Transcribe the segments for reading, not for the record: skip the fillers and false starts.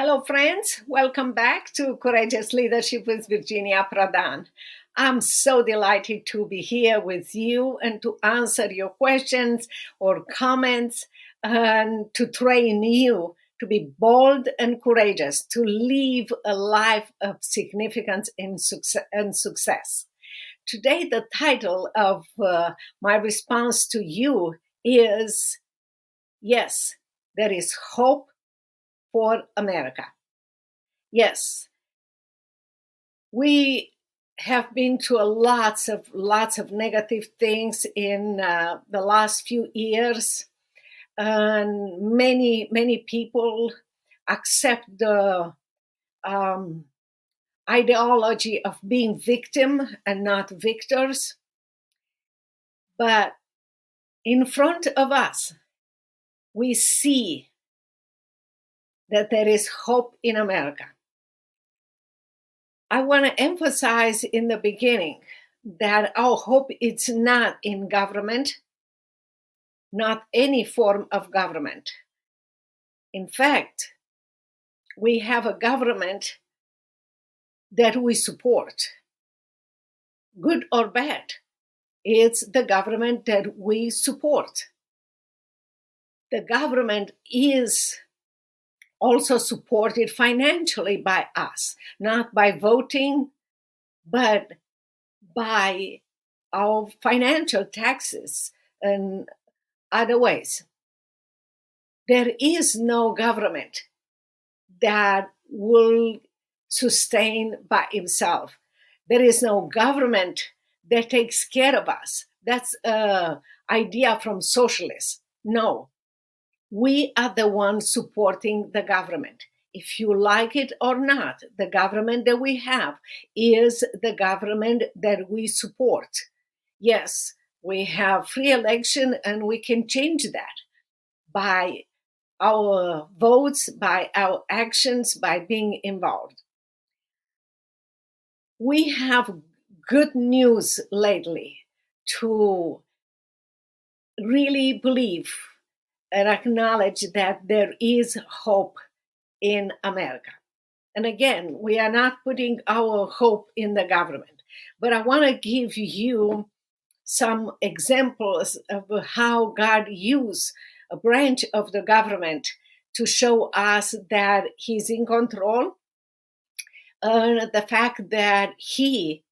Hello, friends. Welcome back to Courageous Leadership with Virginia Prodan. I'm so delighted to be here with you and to answer your questions or comments and to train you to be bold and courageous, to live a life of significance and success. Today, the title of my response to you is Yes, there is hope for America. Yes, we have been to lots of negative things in the last few years, and many people accept the ideology of being victim and not victors. But in front of us, we see that there is hope in America. I want to emphasize in the beginning that our hope is not in government, not any form of government. In fact, we have a government that we support, good or bad. It's the government that we support. The government is also supported financially by us, not by voting, but by our financial taxes and other ways. There is no government that will sustain by itself. There is no government that takes care of us. That's an idea from socialists. No. We are the ones supporting the government. If you like it or not, the government that we have is the government that we support. Yes, we have free election and we can change that by our votes, by our actions, by being involved. We have good news lately to really believe and acknowledge that there is hope in America. And again, we are not putting our hope in the government, but I want to give you some examples of how God used a branch of the government to show us that He's in control, and the fact that He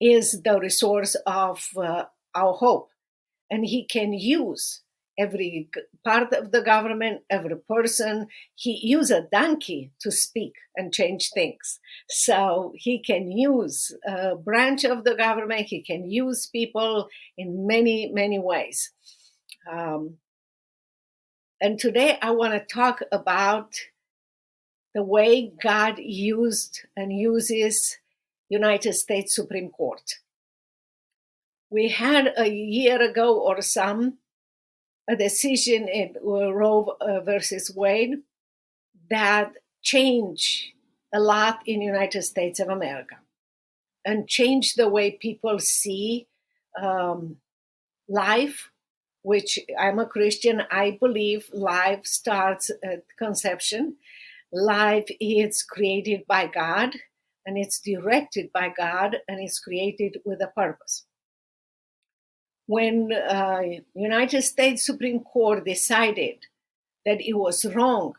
is the resource of our hope, and He can use every part of the government, every person. He used a donkey to speak and change things. So He can use a branch of the government. He can use people in many ways. And today I want to talk about the way God used and uses United States Supreme Court. We had a year ago or some a decision in Roe versus Wade that changed a lot in the United States of America and changed the way people see life, which I'm a Christian. I believe life starts at conception. Life is created by God, and it's directed by God, and it's created with a purpose. When United States Supreme Court decided that it was wrong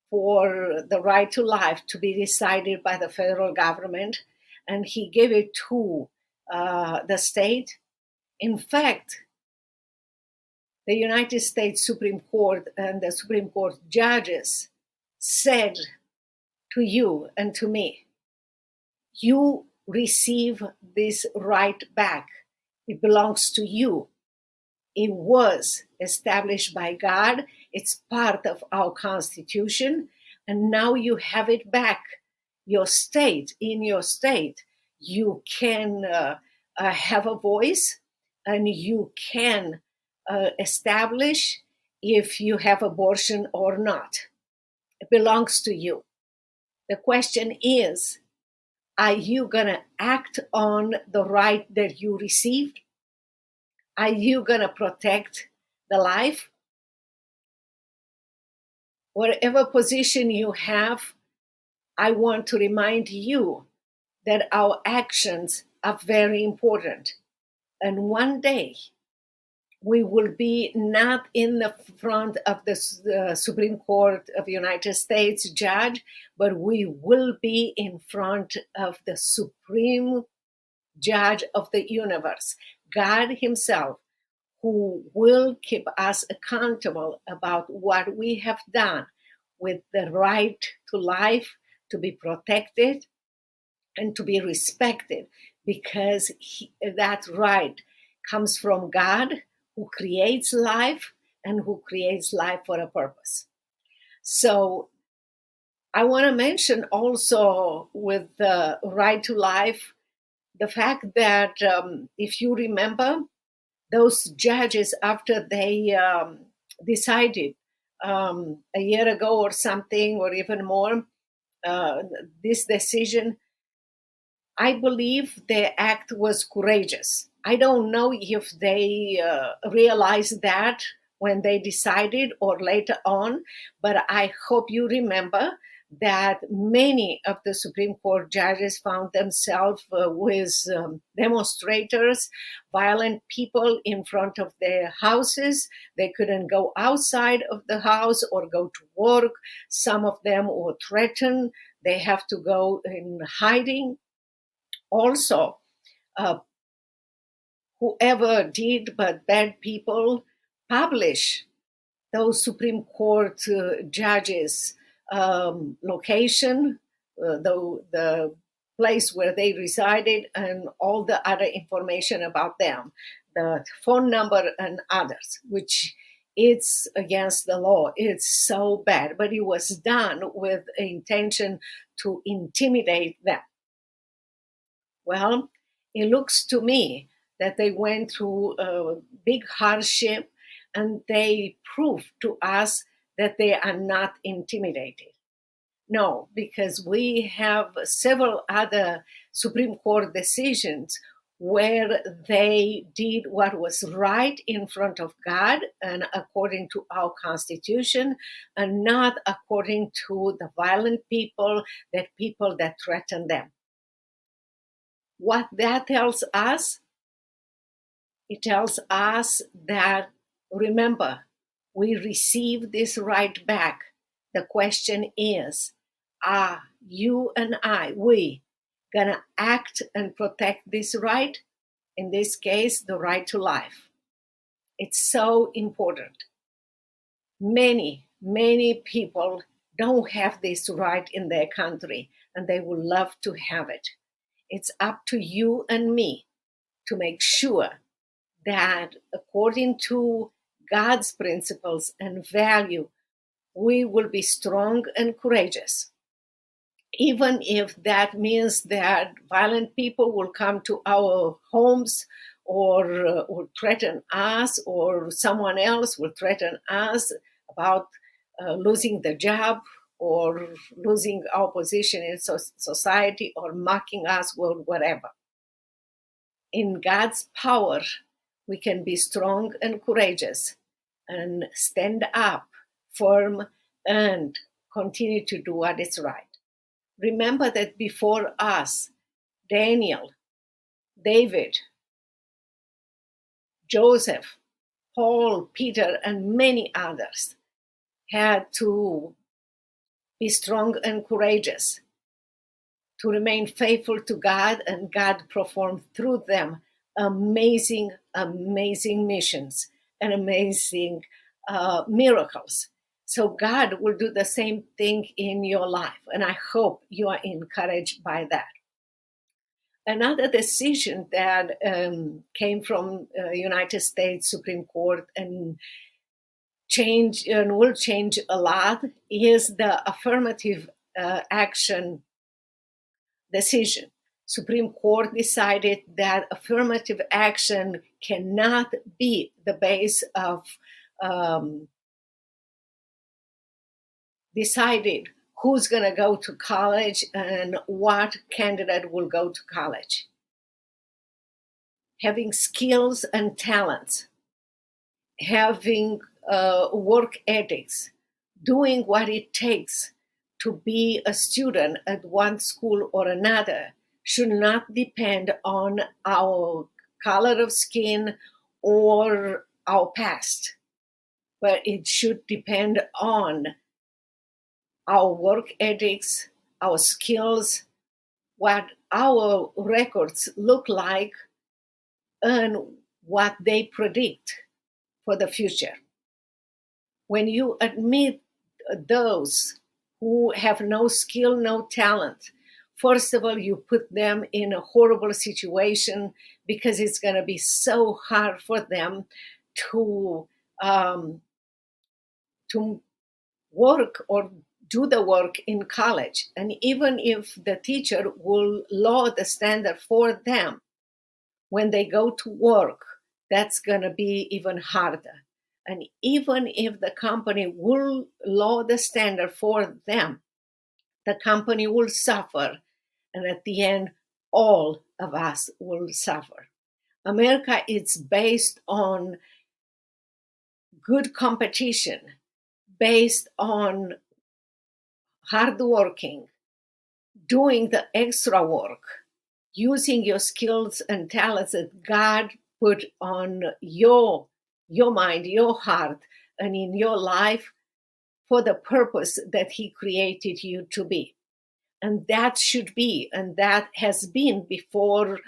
for the right to life to be decided by the federal government, and he gave it to the state, in fact, the United States Supreme Court and the Supreme Court judges said to you and to me, you receive this right back. It belongs to you. It was established by God. It's part of our Constitution. And now you have it back. Your state, in your state, you can have a voice, and you can establish if you have abortion or not. It belongs to you. The question is, are you going to act on the right that you received? Are you going to protect the life? whatever position you have, I want to remind you that our actions are very important. And one day, we will be not in the front of the Supreme Court of the United States judge, but we will be in front of the Supreme Judge of the universe, God Himself, who will keep us accountable about what we have done with the right to life, to be protected, and to be respected, because that right comes from God, who creates life and who creates life for a purpose. So I want to mention also with the right to life, the fact that if you remember, those judges, after they decided a year ago or something, or even more, this decision, I believe their act was courageous. I don't know if they realized that when they decided or later on, but I hope you remember that many of the Supreme Court judges found themselves with demonstrators, violent people in front of their houses. They couldn't go outside of the house or go to work. Some of them were threatened. They have to go in hiding. Also, whoever did, but bad people, publish those Supreme Court judges' location, the place where they resided, and all the other information about them, the phone number and others, which it's against the law. It's so bad, but it was done with intention to intimidate them. Well, it looks to me that they went through a big hardship, and they proved to us that they are not intimidated. No, because we have several other Supreme Court decisions where they did what was right in front of God and according to our Constitution, and not according to the violent people that threaten them. What that tells us, it tells us that, remember, we receive this right back. The question is, are you and we gonna act and protect this right? In this case, the right to life. It's so important. Many people don't have this right in their country, and they would love to have it. It's up to you and me to make sure that according to God's principles and value, we will be strong and courageous. Even if that means that violent people will come to our homes or threaten us, or someone else will threaten us about losing the job or losing our position in society, or mocking us, or whatever. In God's power, we can be strong and courageous and stand up firm and continue to do what is right. Remember that before us, Daniel, David, Joseph, Paul, Peter, and many others had to be strong and courageous, to remain faithful to God, and God performed through them amazing missions and amazing miracles. So God will do the same thing in your life, and I hope you are encouraged by that. Another decision that came from United States Supreme Court and will change a lot is the affirmative action decision. Supreme Court decided that affirmative action cannot be the base of decided who's going to go to college and what candidate will go to college. Having skills and talents, having work ethics, doing what it takes to be a student at one school or another should not depend on our color of skin or our past, but it should depend on our work ethics, our skills, what our records look like, and what they predict for the future. When you admit those who have no skill, no talent, first of all, you put them in a horrible situation because it's going to be so hard for them to to work or do the work in college. And even if the teacher will lower the standard for them, when they go to work, that's going to be even harder. And even if the company will lower the standard for them, the company will suffer. And at the end, all of us will suffer. America is based on good competition, based on hard working, doing the extra work, using your skills and talents that God put on your mind, your heart, and in your life for the purpose that He created you to be. And that should be, and that has been before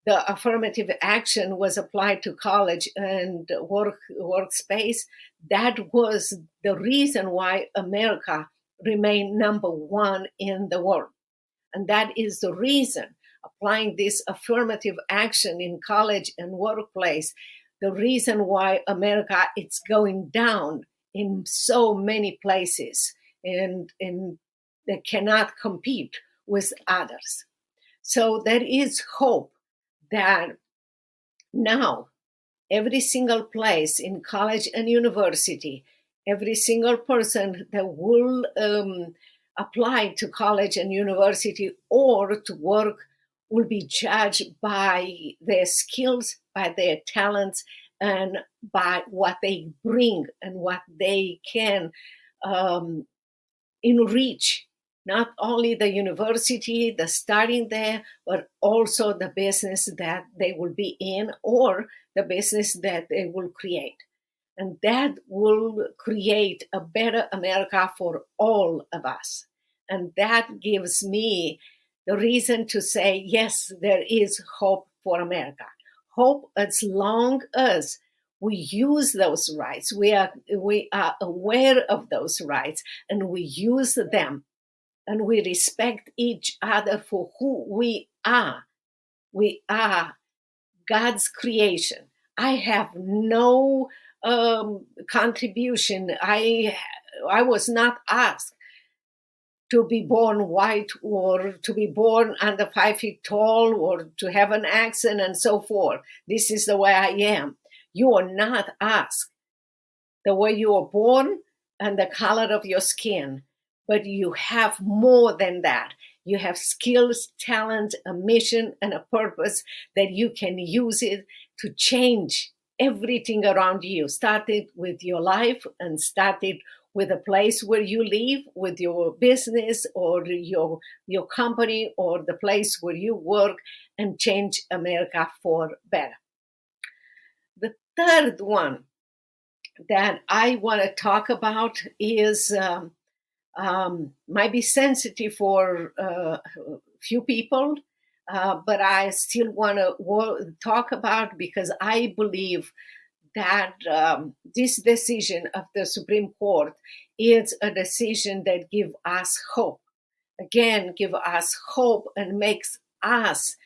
the affirmative action was applied to college and workspace. That was the reason why America remained number one in the world. And that is the reason, applying this affirmative action in college and workplace, the reason why America is going down in so many places and they cannot compete with others. So there is hope that now every single place in college and university, every single person that will apply to college and university or to work will be judged by their skills, by their talents, and by what they bring and what they can enrich not only the university, the studying there, but also the business that they will be in or the business that they will create. And that will create a better America for all of us. And that gives me the reason to say, yes, there is hope for America. Hope as long as we use those rights. We are aware of those rights and we use them. And we respect each other for who we are. We are God's creation. I have no contribution. I was not asked to be born white or to be born under 5 feet tall or to have an accent and so forth. This is the way I am. You are not asked the way you were born and the color of your skin. But you have more than that. You have skills, talent, a mission, and a purpose that you can use it to change everything around you. Started with your life and started with a place where you live, with your business or your company or the place where you work, and change America for better. The third one that I want to talk about is might be sensitive for a few people, but I still want to talk about because I believe that this decision of the Supreme Court is a decision that gives us hope. Again, give us hope and makes us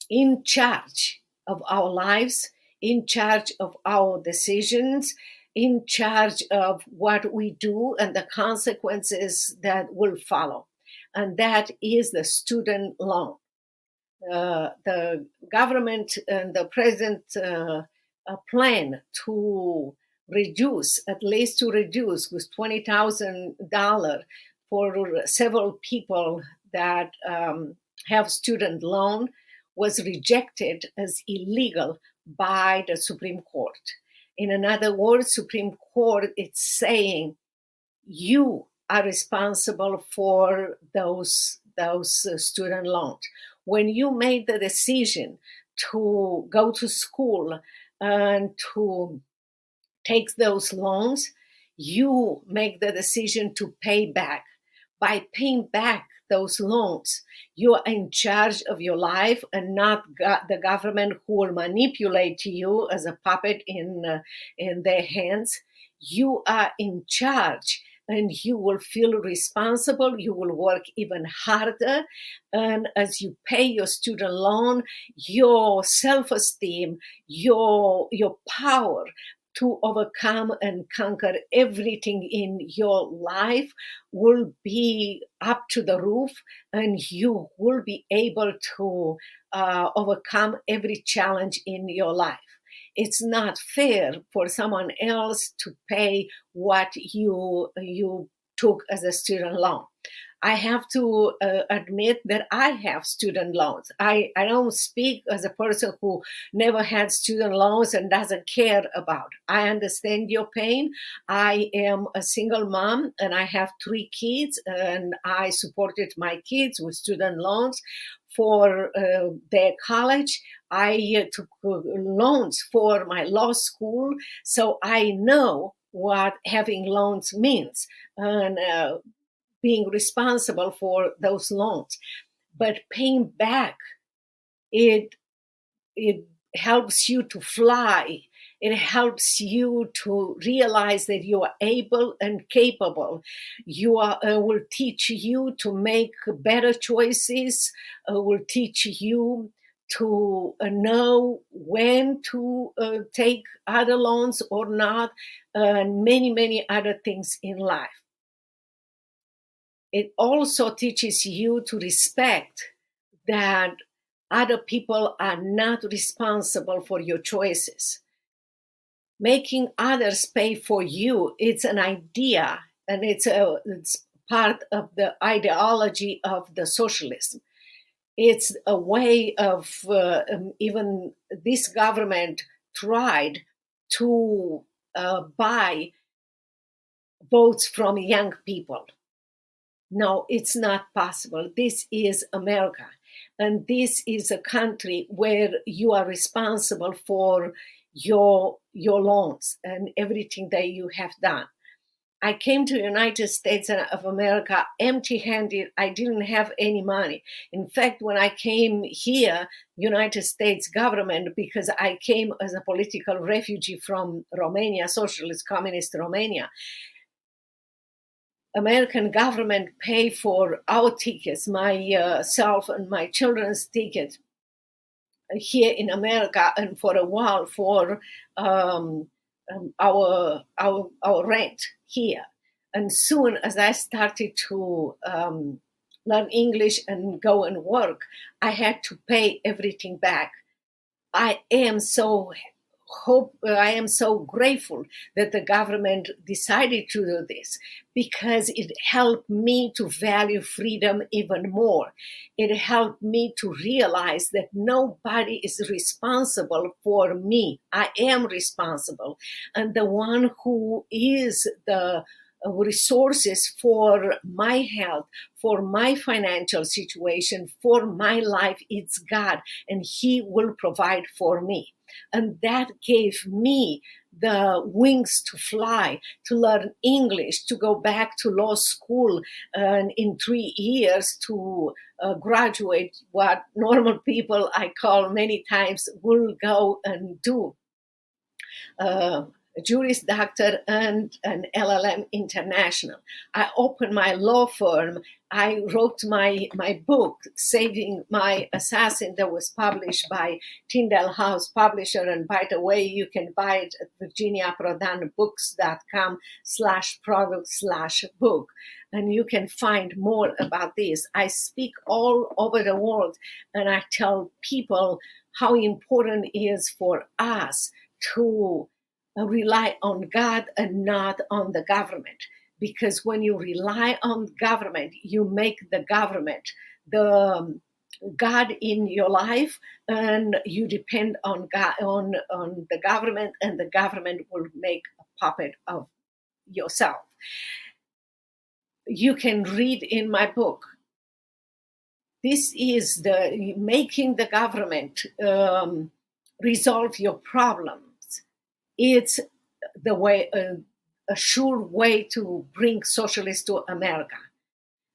in charge of our lives, in charge of our decisions, in charge of what we do and the consequences that will follow. And that is the student loan. The government and the president plan to reduce, at least to reduce with $20,000 for several people that have student loan was rejected as illegal by the Supreme Court. In another words, Supreme Court, it's saying you are responsible for those student loans. When you made the decision to go to school and to take those loans, you make the decision to pay back. By paying back those loans, you are in charge of your life and not the government who will manipulate you as a puppet in their hands. You are in charge and you will feel responsible. You will work even harder. And as you pay your student loan, your self-esteem, your power to overcome and conquer everything in your life will be up to the roof, and you will be able to overcome every challenge in your life. It's not fair for someone else to pay what you took as a student loan. I have to admit that I have student loans. I don't speak as a person who never had student loans and doesn't care about. I understand your pain. I am a single mom and I have 3 kids, and I supported my kids with student loans for their college. I took loans for my law school, so I know what having loans means. And being responsible for those loans. But paying back, it helps you to fly. It helps you to realize that you are able and capable. You will teach you to make better choices, will teach you to know when to take other loans or not, and many, many other things in life. It also teaches you to respect that other people are not responsible for your choices. Making others pay for you, it's an idea, and it's part of the ideology of the socialism. It's a way of, even this government tried to buy votes from young people. No, it's not possible. This is America. And this is a country where you are responsible for your loans and everything that you have done. I came to the United States of America empty-handed. I didn't have any money. In fact, when I came here, United States government, because I came as a political refugee from Romania, socialist communist Romania, American government pay for our tickets, myself and my children's tickets here in America, and for a while for our rent here. And soon as I started to learn English and go and work, I had to pay everything back. I am so grateful that the government decided to do this, because it helped me to value freedom even more. It helped me to realize that nobody is responsible for me. I am responsible. And the one who is the resources for my health, for my financial situation, for my life, it's God, and He will provide for me. And that gave me the wings to fly, to learn English, to go back to law school, and in 3 years to graduate what normal people, I call many times, will go and do. A Juris Doctor and an LLM International. I opened my law firm. I wrote my book, Saving My Assassin, that was published by Tyndale House Publisher. And by the way, you can buy it at virginiaprodanbooks.com/product/book. And you can find more about this. I speak all over the world, and I tell people how important it is for us to rely on God and not on the government. Because when you rely on government, you make the government the God in your life, and you depend on God, on the government, and the government will make a puppet of yourself. You can read in my book. This is the making the government resolve your problems. It's the way, a sure way to bring socialists to America.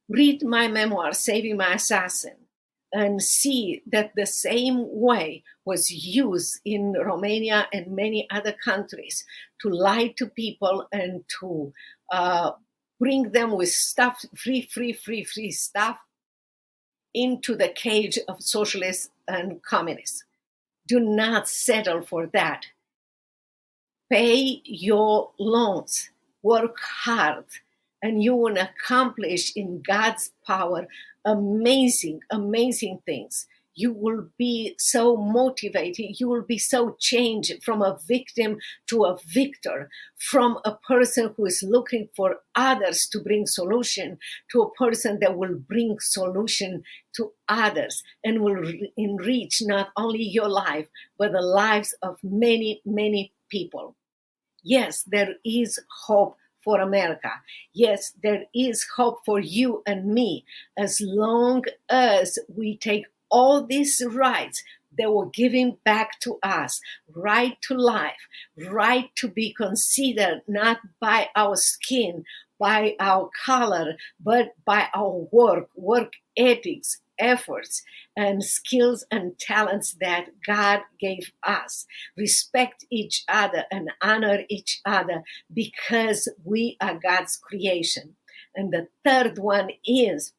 Read my memoir, Saving My Assassin, and see that the same way was used in Romania and many other countries to lie to people and to bring them with stuff, free stuff, into the cage of socialists and communists. Do not settle for that. Pay your loans, work hard, and you will accomplish in God's power amazing, amazing things. You will be so motivated. You will be so changed from a victim to a victor, from a person who is looking for others to bring solution to a person that will bring solution to others and will enrich not only your life, but the lives of many, many people. Yes, there is hope for America. Yes, there is hope for you and me, as long as we take all these rights that were given back to us, right to life, right to be considered not by our skin, by our color, but by our work ethics, efforts, and skills and talents that God gave us. Respect each other and honor each other because we are God's creation. And the third one is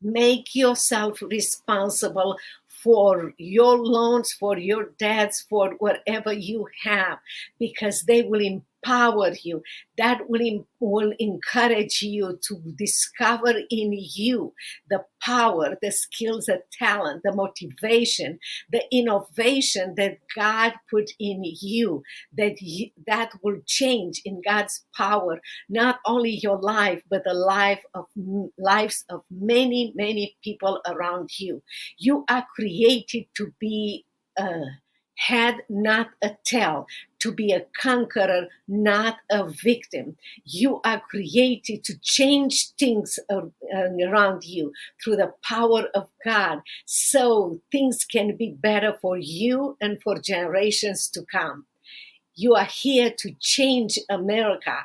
make yourself responsible for your loans, for your debts, for whatever you have, because they will empower you. That will encourage you to discover in you the power, the skills, the talent, the motivation, the innovation that God put in you, that will change in God's power, not only your life, but the lives of many, many people around you. You are created to be a head, not a tail, to be a conqueror, not a victim. You are created to change things around you through the power of God, so things can be better for you and for generations to come. You are here to change America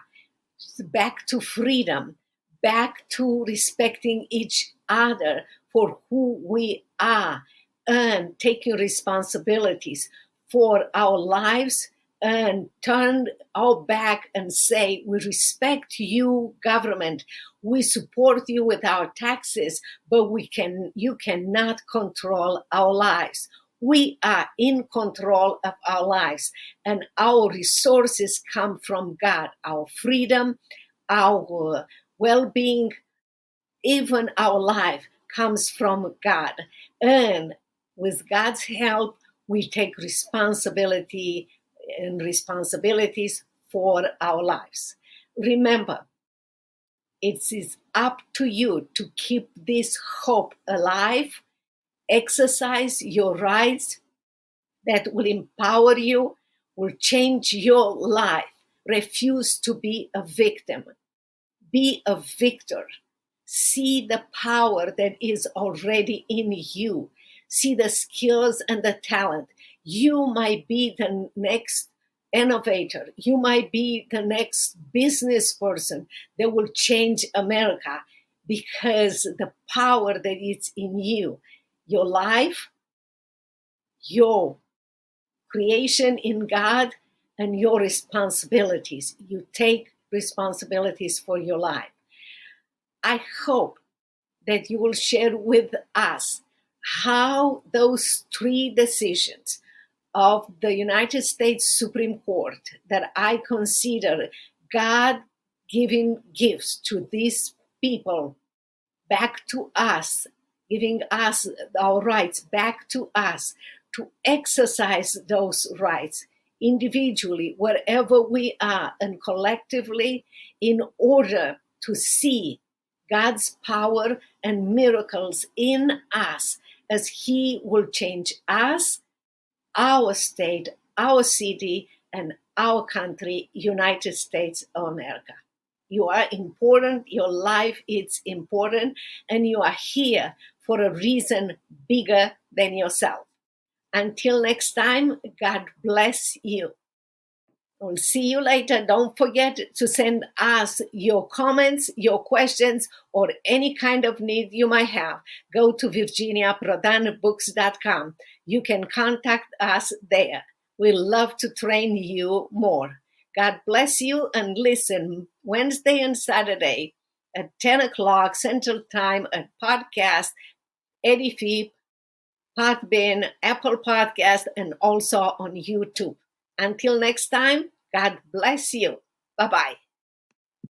back to freedom, back to respecting each other for who we are, and taking responsibilities for our lives, and turn our back and say, we respect you, government. We support you with our taxes, but you cannot control our lives. We are in control of our lives, and our resources come from God. Our freedom, our well-being, even our life comes from God. And with God's help, we take responsibility and responsibilities for our lives. Remember, it is up to you to keep this hope alive. Exercise your rights that will empower you, will change your life. Refuse to be a victim. Be a victor. See the power that is already in you. See the skills and the talent. You might be the next innovator. You might be the next business person that will change America, because the power that is in you, your life, your creation in God, and your responsibilities. You take responsibilities for your life. I hope that you will share with us how those three decisions of the United States Supreme Court, that I consider God giving gifts to these people back to us, giving us our rights back to us, to exercise those rights individually, wherever we are, and collectively, in order to see God's power and miracles in us as He will change us, our state, our city, and our country, United States of America. You are important. Your life is important, and you are here for a reason bigger than yourself. Until next time, God bless you. We'll see you later. Don't forget to send us your comments, your questions, or any kind of need you might have. Go to virginiaprodanbooks.com. You can contact us there. We love to train you more. God bless you, and listen Wednesday and Saturday at 10 o'clock Central Time at podcast, Edify, Podbean, Apple Podcast, and also on YouTube. Until next time, God bless you. Bye-bye.